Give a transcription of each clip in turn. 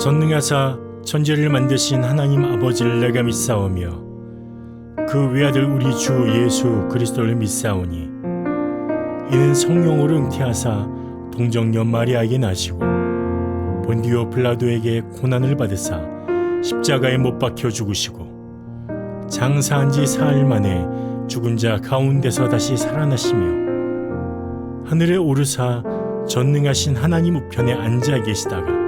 전능하사 천지를 만드신 하나님 아버지를 내가 믿사오며 그 외아들 우리 주 예수 그리스도를 믿사오니 이는 성령으로 잉태하사 동정녀 마리아에게 나시고 본디오 빌라도에게 고난을 받으사 십자가에 못 박혀 죽으시고 장사한 지 사흘 만에 죽은 자 가운데서 다시 살아나시며 하늘에 오르사 전능하신 하나님 우편에 앉아 계시다가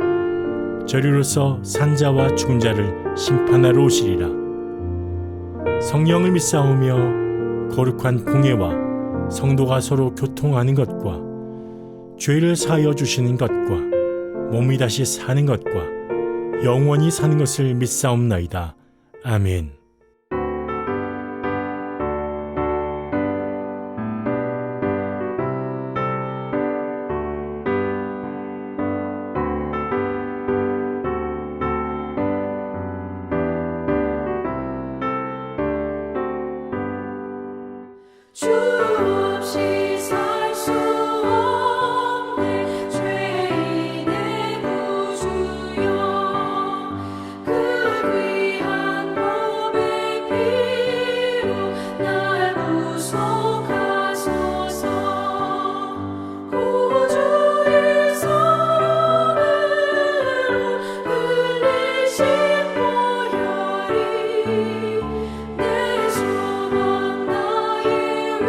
저리로서 산자와 죽은 자를 심판하러 오시리라. 성령을 믿사오며 거룩한 공예와 성도가 서로 교통하는 것과 죄를 사하여 주시는 것과 몸이 다시 사는 것과 영원히 사는 것을 믿사옵나이다. 아멘. 주 없이 살 수 없네 죄인의 구주여 그 귀한 몸의 피로 날 구속하소서 구주의 손으로 흘리신 보혈이 내 소망 나의 위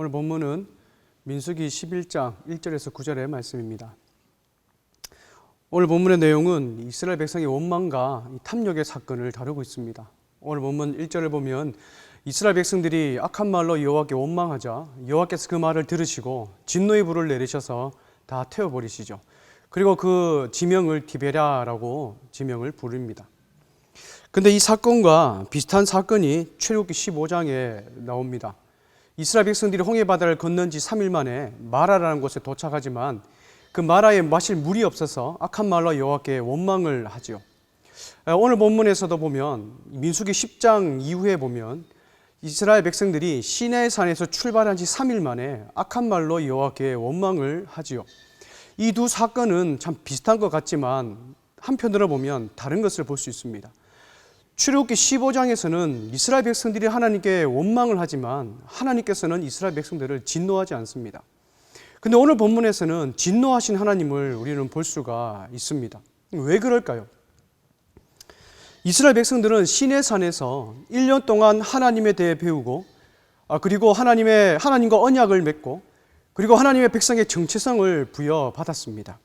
오늘 본문은 민수기 11장 1절에서 9절의 말씀입니다. 오늘 본문의 내용은 이스라엘 백성의 원망과 탐욕의 사건을 다루고 있습니다. 오늘 본문 1절을 보면 이스라엘 백성들이 악한 말로 여호와께 원망하자 여호와께서 그 말을 들으시고 진노의 불을 내리셔서 다 태워버리시죠. 그리고 그 지명을 디베랴라고 지명을 부릅니다. 근데 이 사건과 비슷한 사건이 출애굽기 15장에 나옵니다. 이스라엘 백성들이 홍해바다를 건넌 지 3일 만에 마라라는 곳에 도착하지만 그 마라에 마실 물이 없어서 악한 말로 여호와께 원망을 하지요. 오늘 본문에서도 보면 민수기 10장 이후에 보면 이스라엘 백성들이 시내 산에서 출발한 지 3일 만에 악한 말로 여호와께 원망을 하지요. 이 두 사건은 참 비슷한 것 같지만 한편으로 보면 다른 것을 볼 수 있습니다. 출애굽기 15장에서는 이스라엘 백성들이 하나님께 원망을 하지만 하나님께서는 이스라엘 백성들을 진노하지 않습니다. 근데 오늘 본문에서는 진노하신 하나님을 우리는 볼 수가 있습니다. 왜 그럴까요? 이스라엘 백성들은 시내산에서 1년 동안 하나님에 대해 배우고 그리고 하나님과 언약을 맺고 그리고 하나님의 백성의 정체성을 부여받았습니다.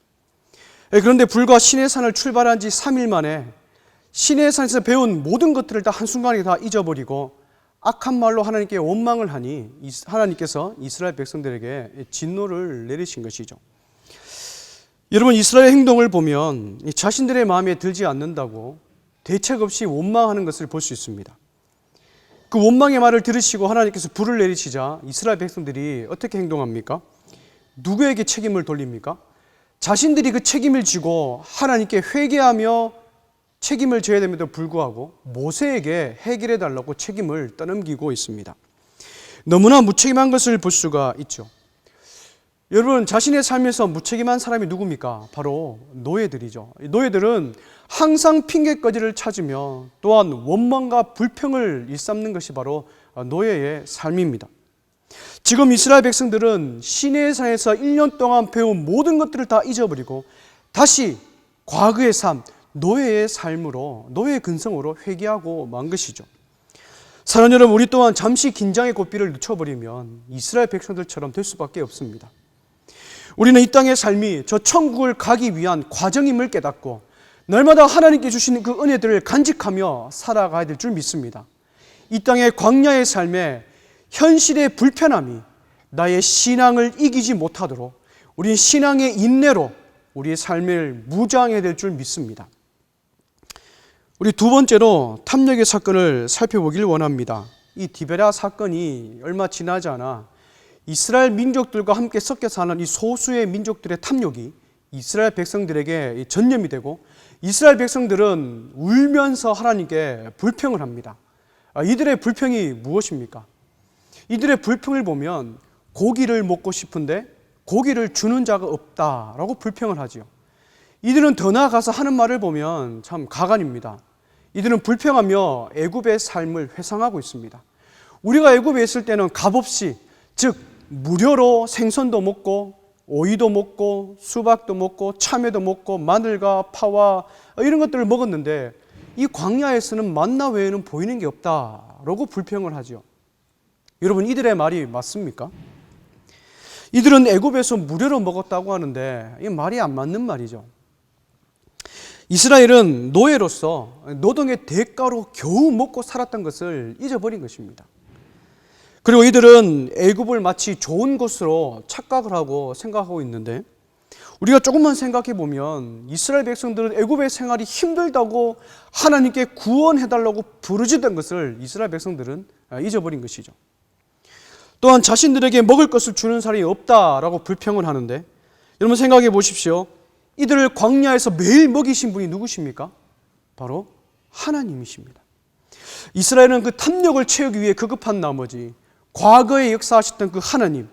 그런데 불과 시내산을 출발한 지 3일 만에 시내산에서 배운 모든 것들을 다 한순간에 다 잊어버리고 악한 말로 하나님께 원망을 하니 하나님께서 이스라엘 백성들에게 진노를 내리신 것이죠. 여러분, 이스라엘 행동을 보면 자신들의 마음에 들지 않는다고 대책 없이 원망하는 것을 볼 수 있습니다. 그 원망의 말을 들으시고 하나님께서 불을 내리시자 이스라엘 백성들이 어떻게 행동합니까? 누구에게 책임을 돌립니까? 자신들이 그 책임을 지고 하나님께 회개하며 책임을 져야 됨에도 불구하고 모세에게 해결해 달라고 책임을 떠넘기고 있습니다. 너무나 무책임한 것을 볼 수가 있죠. 여러분, 자신의 삶에서 무책임한 사람이 누굽니까? 바로 노예들이죠. 노예들은 항상 핑계거리를 찾으며 또한 원망과 불평을 일삼는 것이 바로 노예의 삶입니다. 지금 이스라엘 백성들은 시내산에서 1년 동안 배운 모든 것들을 다 잊어버리고 다시 과거의 삶, 노예의 삶으로, 노예의 근성으로 회개하고 만 것이죠. 사랑하는 여러분, 우리 또한 잠시 긴장의 고삐를 늦춰버리면 이스라엘 백성들처럼 될 수밖에 없습니다. 우리는 이 땅의 삶이 저 천국을 가기 위한 과정임을 깨닫고 날마다 하나님께 주시는 그 은혜들을 간직하며 살아가야 될 줄 믿습니다. 이 땅의 광야의 삶에 현실의 불편함이 나의 신앙을 이기지 못하도록 우리 신앙의 인내로 우리의 삶을 무장해야 될 줄 믿습니다. 우리 두 번째로 탐욕의 사건을 살펴보길 원합니다. 이 디베랴 사건이 얼마 지나지 않아 이스라엘 민족들과 함께 섞여 사는 이 소수의 민족들의 탐욕이 이스라엘 백성들에게 전염이 되고 이스라엘 백성들은 울면서 하나님께 불평을 합니다. 이들의 불평이 무엇입니까? 이들의 불평을 보면 고기를 먹고 싶은데 고기를 주는 자가 없다라고 불평을 하지요. 이들은 더 나아가서 하는 말을 보면 참 가관입니다. 이들은 불평하며 애굽의 삶을 회상하고 있습니다. 우리가 애굽에 있을 때는 값없이, 즉 무료로 생선도 먹고 오이도 먹고 수박도 먹고 참외도 먹고 마늘과 파와 이런 것들을 먹었는데 이 광야에서는 만나 외에는 보이는 게 없다라고 불평을 하죠. 여러분, 이들의 말이 맞습니까? 이들은 애굽에서 무료로 먹었다고 하는데 이 말이 안 맞는 말이죠. 이스라엘은 노예로서 노동의 대가로 겨우 먹고 살았던 것을 잊어버린 것입니다. 그리고 이들은 애굽을 마치 좋은 곳으로 착각을 하고 생각하고 있는데 우리가 조금만 생각해 보면 이스라엘 백성들은 애굽의 생활이 힘들다고 하나님께 구원해달라고 부르짖던 것을 이스라엘 백성들은 잊어버린 것이죠. 또한 자신들에게 먹을 것을 주는 사람이 없다라고 불평을 하는데 여러분 생각해 보십시오. 이들을 광야에서 매일 먹이신 분이 누구십니까? 바로 하나님이십니다. 이스라엘은 그 탐욕을 채우기 위해 급급한 나머지 과거에 역사하셨던 그 하나님,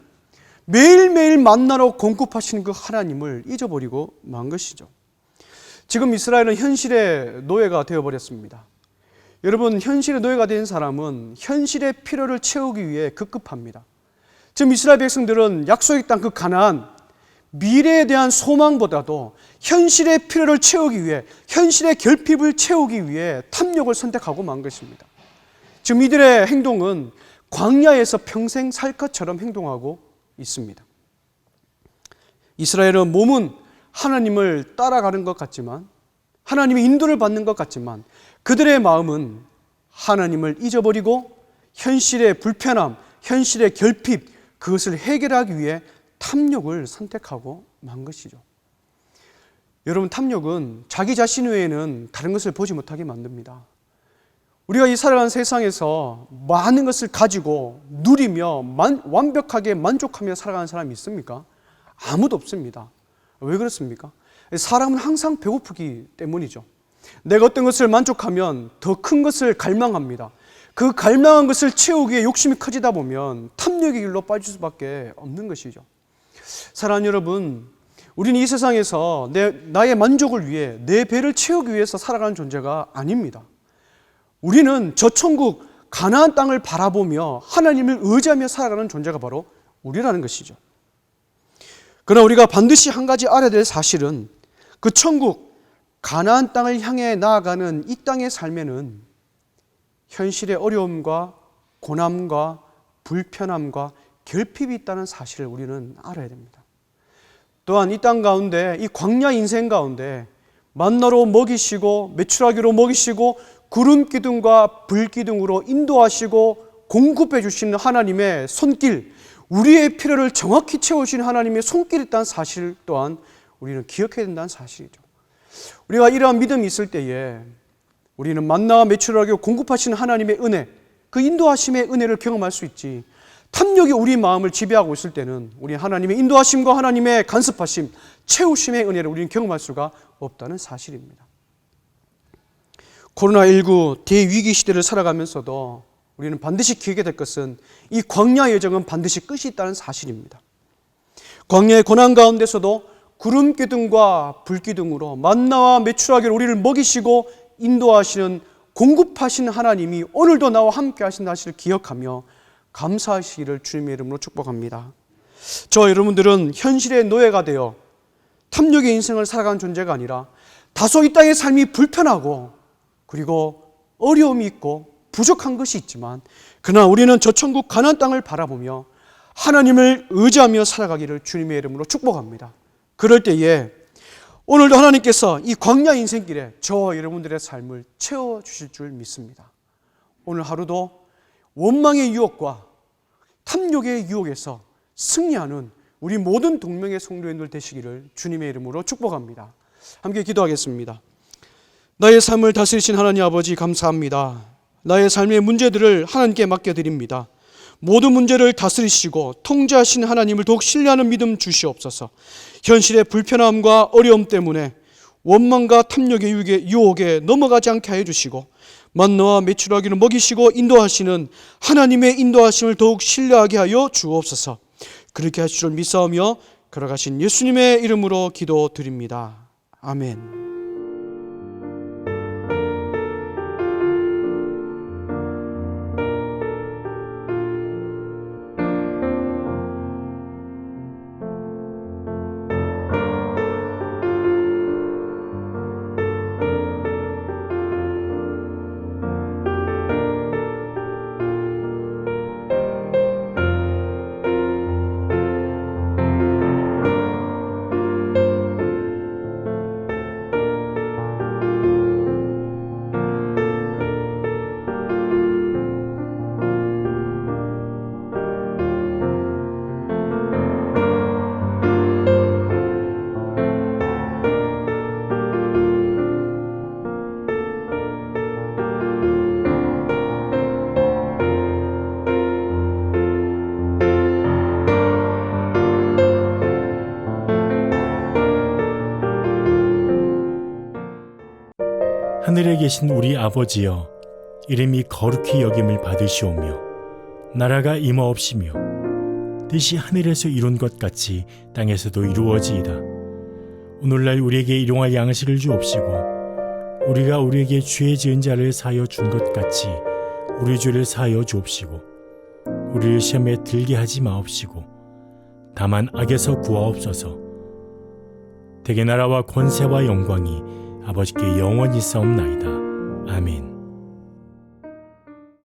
매일매일 만나러 공급하시는 그 하나님을 잊어버리고 만 것이죠. 지금 이스라엘은 현실의 노예가 되어버렸습니다. 여러분, 현실의 노예가 된 사람은 현실의 필요를 채우기 위해 급급합니다. 지금 이스라엘 백성들은 약속의 땅 그 가나안, 미래에 대한 소망보다도 현실의 필요를 채우기 위해, 현실의 결핍을 채우기 위해 탐욕을 선택하고 만 것입니다. 지금 이들의 행동은 광야에서 평생 살 것처럼 행동하고 있습니다. 이스라엘은 몸은 하나님을 따라가는 것 같지만, 하나님의 인도를 받는 것 같지만, 그들의 마음은 하나님을 잊어버리고 현실의 불편함, 현실의 결핍, 그것을 해결하기 위해 탐욕을 선택하고 만 것이죠. 여러분, 탐욕은 자기 자신 외에는 다른 것을 보지 못하게 만듭니다. 우리가 이 살아가는 세상에서 많은 것을 가지고 누리며 완벽하게 만족하며 살아가는 사람이 있습니까? 아무도 없습니다. 왜 그렇습니까? 사람은 항상 배고프기 때문이죠. 내가 어떤 것을 만족하면 더 큰 것을 갈망합니다. 그 갈망한 것을 채우기 위해 욕심이 커지다 보면 탐욕의 길로 빠질 수밖에 없는 것이죠. 사랑하는 여러분, 우리는 이 세상에서 나의 만족을 위해 내 배를 채우기 위해서 살아가는 존재가 아닙니다. 우리는 저 천국 가나안 땅을 바라보며 하나님을 의지하며 살아가는 존재가 바로 우리라는 것이죠. 그러나 우리가 반드시 한 가지 알아야 될 사실은 그 천국 가나안 땅을 향해 나아가는 이 땅의 삶에는 현실의 어려움과 고난과 불편함과 결핍이 있다는 사실을 우리는 알아야 됩니다. 또한 이 땅 가운데, 이 광야 인생 가운데 만나로 먹이시고 메추라기로 먹이시고 구름 기둥과 불 기둥으로 인도하시고 공급해 주시는 하나님의 손길, 우리의 필요를 정확히 채우시는 하나님의 손길이 있다는 사실 또한 우리는 기억해야 된다는 사실이죠. 우리가 이러한 믿음이 있을 때에 우리는 만나와 메추라기로 공급하시는 하나님의 은혜, 그 인도하심의 은혜를 경험할 수 있지, 탐욕이 우리 마음을 지배하고 있을 때는 우리 하나님의 인도하심과 하나님의 간섭하심, 채우심의 은혜를 우리는 경험할 수가 없다는 사실입니다. 코로나19 대위기 시대를 살아가면서도 우리는 반드시 기억해야 될 것은 이 광야 여정은 반드시 끝이 있다는 사실입니다. 광야의 고난 가운데서도 구름 기둥과 불 기둥으로 만나와 메추라기로 우리를 먹이시고 인도하시는 공급하시는 하나님이 오늘도 나와 함께 하신다는 사실을 기억하며 감사하시기를 주님의 이름으로 축복합니다. 저 여러분들은 현실의 노예가 되어 탐욕의 인생을 살아가는 존재가 아니라 다소 이 땅의 삶이 불편하고 그리고 어려움이 있고 부족한 것이 있지만 그러나 우리는 저 천국 가나안 땅을 바라보며 하나님을 의지하며 살아가기를 주님의 이름으로 축복합니다. 그럴 때에 오늘도 하나님께서 이 광야 인생길에 저와 여러분들의 삶을 채워주실 줄 믿습니다. 오늘 하루도 원망의 유혹과 탐욕의 유혹에서 승리하는 우리 모든 동명의 성도님들 되시기를 주님의 이름으로 축복합니다. 함께 기도하겠습니다. 나의 삶을 다스리신 하나님 아버지 감사합니다. 나의 삶의 문제들을 하나님께 맡겨드립니다. 모든 문제를 다스리시고 통제하신 하나님을 더욱 신뢰하는 믿음 주시옵소서. 현실의 불편함과 어려움 때문에 원망과 탐욕의 유혹에 넘어가지 않게 하여 주시고 만나와 메추라기를 먹이시고 인도하시는 하나님의 인도하심을 더욱 신뢰하게 하여 주옵소서. 그렇게 하실 줄 믿사오며 걸어가신 예수님의 이름으로 기도드립니다. 아멘. 하늘에 계신 우리 아버지여, 이름이 거룩히 여김을 받으시오며 나라가 임하옵시며 뜻이 하늘에서 이룬 것 같이 땅에서도 이루어지이다. 오늘날 우리에게 일용할 양식을 주옵시고 우리가 우리에게 죄 지은 자를 사하여 준 것 같이 우리 죄를 사하여 주옵시고 우리를 시험에 들게 하지 마옵시고 다만 악에서 구하옵소서. 대개 나라와 권세와 영광이 아버지께 영원히 싸움나이다. 아멘.